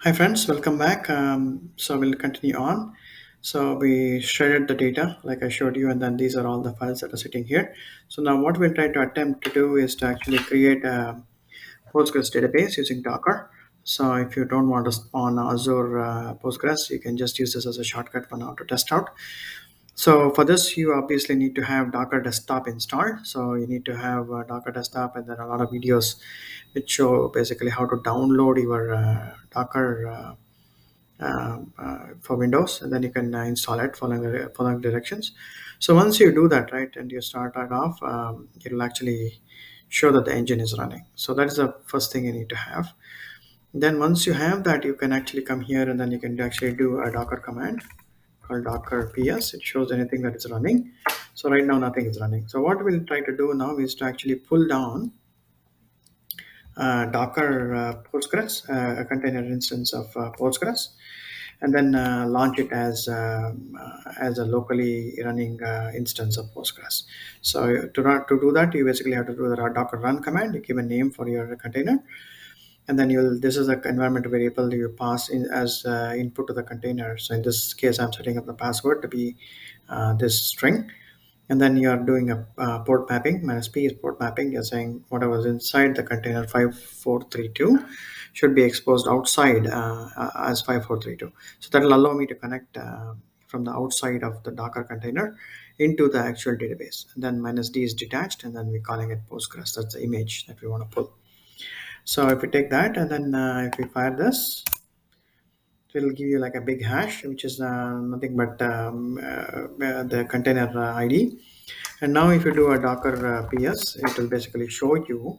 Hi friends, welcome back. So we'll continue on. So we shredded the data like I showed you, and then these are all the files that are sitting here. So now what we'll try to attempt to do is to actually create a Postgres database using Docker. So if you don't want to spawn Azure Postgres, you can just use this as a shortcut for now to test out. So for this, you obviously need to have Docker Desktop installed. So you need to have Docker Desktop, and then a lot of videos which show basically how to download your Docker for Windows, and then you can install it following directions. So once you do that, right, and you start that off, it'll actually show that the engine is running. So that is the first thing you need to have. Then once you have that, you can actually come here and then you can actually do a Docker command called Docker PS. It shows anything that is running. So right now nothing is running. So what we'll try to do now is to actually pull down Docker Postgres, a container instance of Postgres, and then launch it as a locally running instance of Postgres. So to do that, you basically have to do the Docker run command. You give a name for your container, and then you'll this is a environment variable you pass in as input to the container. So in this case, I'm setting up the password to be this string, and then you are doing a port mapping. Minus p is port mapping. You're saying whatever is inside the container 5432 should be exposed outside as 5432. So that will allow me to connect from the outside of the Docker container into the actual database. And then minus d is detached, and then we're calling it Postgres. That's the image that we want to pull. So if we take that and then if we fire this, it will give you like a big hash, which is nothing but the container ID. And now if you do a Docker PS, it will basically show you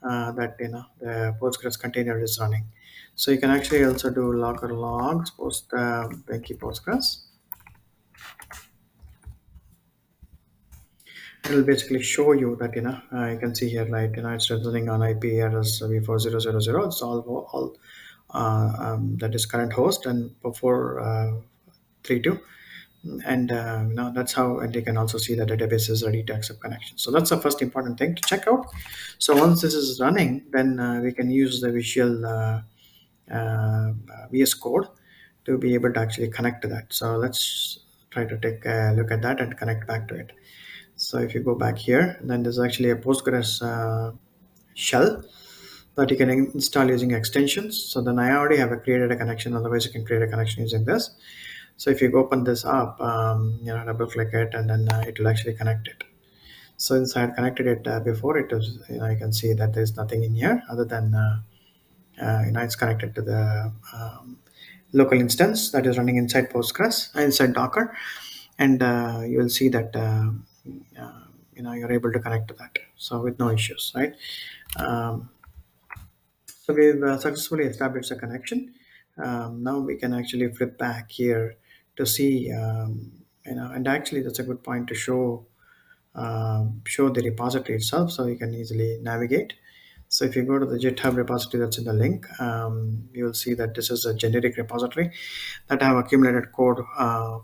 that the Postgres container is running. So you can actually also do Docker logs post Benki Postgres. It will basically show you that you can see here, right, it's running on IP address v4000. It's all that is current host and before 32, and that's how. And you can also see the database is ready to accept connection. So that's the first important thing to check out. So once this is running, then we can use the visual VS Code to be able to actually connect to that. So let's try to take a look at that and connect back to it. So if you go back here, then there's actually a Postgres shell that you can install using extensions. So then I already have created a connection. Otherwise, you can create a connection using this. So if you open this up, double click it, and then it will actually connect it. So since I had connected it before, it was, you can see that there's nothing in here other than, it's connected to the local instance that is running inside Postgres, inside Docker. And you will see that, uh, you're able to connect to that. So with no issues, right? Um, so we've successfully established a connection. Now we can actually flip back here to see, and actually that's a good point to show the repository itself, so you can easily navigate. So if you go to the GitHub repository that's in the link, you will see that this is a generic repository that have accumulated code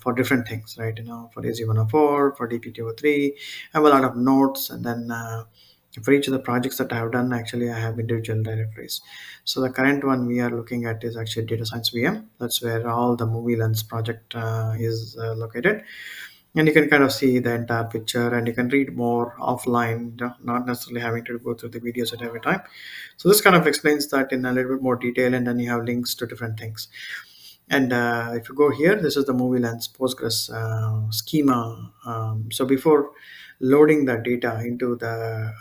for different things, right? For AZ104, for DP203, I have a lot of notes, and then for each of the projects that I have done, actually I have individual directories. So the current one we are looking at is actually Data Science VM. That's where all the movie lens project is located, and you can kind of see the entire picture, and you can read more offline, not necessarily having to go through the videos at every time. So this kind of explains that in a little bit more detail, and then you have links to different things. And if you go here, this is the movie lens Postgres schema. So before loading the data into the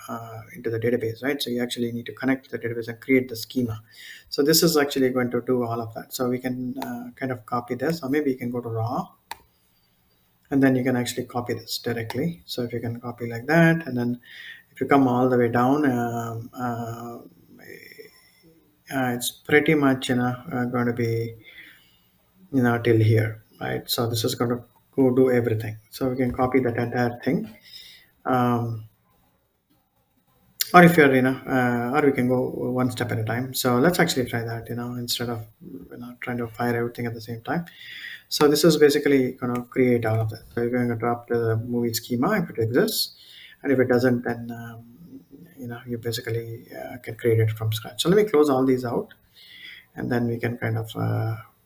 database, right? So you actually need to connect to the database and create the schema. So this is actually going to do all of that. So we can kind of copy this, or maybe you can go to raw, and then you can actually copy this directly. So if you can copy like that, and then if you come all the way down, it's pretty much going to be till here, right? So this is going to go do everything. So we can copy that entire thing, um, or if you're or we can go one step at a time. So let's actually try that, instead of trying to fire everything at the same time. So this is basically going to create all of that. So you're going to drop the movie schema if it exists, and if it doesn't, then you basically can create it from scratch. So let me close all these out, and then we can kind of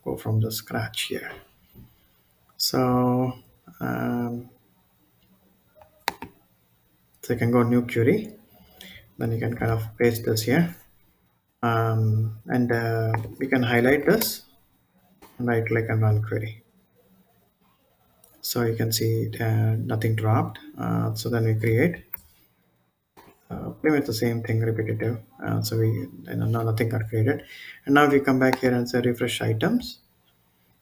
go from the scratch here. So, um, so you can go new query, then you can kind of paste this here, and we can highlight this, right click and run query. So you can see nothing dropped. So then we create pretty much the same thing repetitive. So we now nothing got created, and now if we come back here and say refresh items,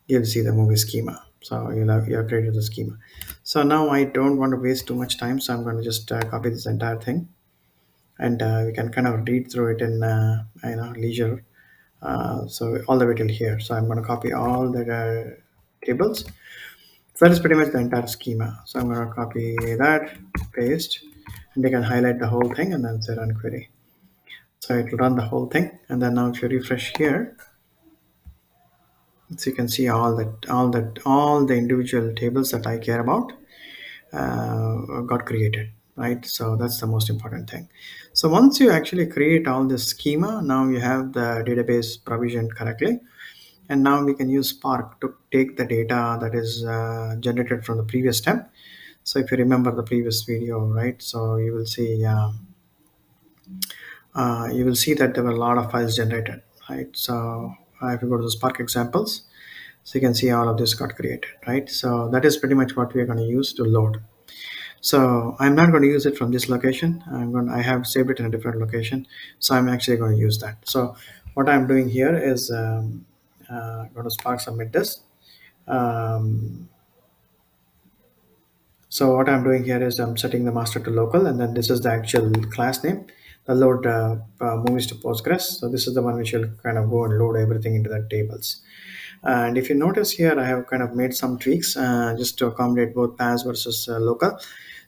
you'll see the movie schema. So you have created the schema. So now I don't want to waste too much time, so I'm going to just copy this entire thing, and we can kind of read through it in leisure. So all the way till here. So I'm going to copy all the tables. So that is pretty much the entire schema. So I'm going to copy that, paste, and we can highlight the whole thing and then say run query. So it will run the whole thing, and then now if you refresh here, so you can see all the individual tables that I care about got created, right? So that's the most important thing. So once you actually create all this schema, now you have the database provisioned correctly, and now we can use Spark to take the data that is generated from the previous step. So if you remember the previous video, right? So you will see that there were a lot of files generated, right? So if you go to the Spark examples, so you can see all of this got created, right? So that is pretty much what we are going to use to load. So I'm not going to use it from this location. I have saved it in a different location, so I'm actually going to use that. So what I'm doing here is going to Spark submit this. Um, So what I'm doing here is I'm setting the master to local, and then this is the actual class name. The load movies to Postgres. So this is the one which will kind of go and load everything into the tables. And if you notice here, I have kind of made some tweaks just to accommodate both PAS versus local.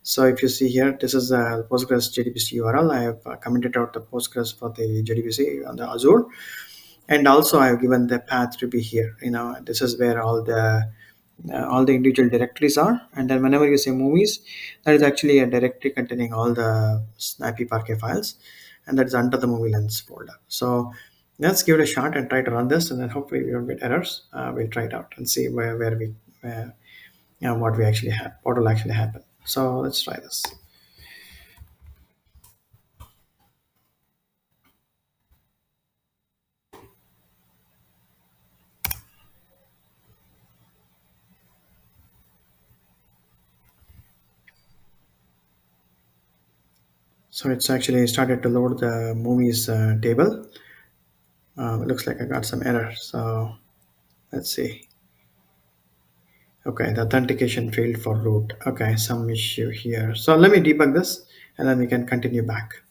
So if you see here, this is the Postgres JDBC URL. I have commented out the Postgres for the JDBC on the Azure, and also I've given the path to be here. This is where all the individual directories are, and then whenever you say movies, that is actually a directory containing all the snappy parquet files, and that's under the movie lens folder. So let's give it a shot and try to run this, and then hopefully we don't get errors. We'll try it out and see where we what we actually have, what will actually happen. So let's try this. So it's actually started to load the movies table. It looks like I got some error, so let's see. Okay, the authentication failed for root. Okay, some issue here. So let me debug this, and then we can continue back.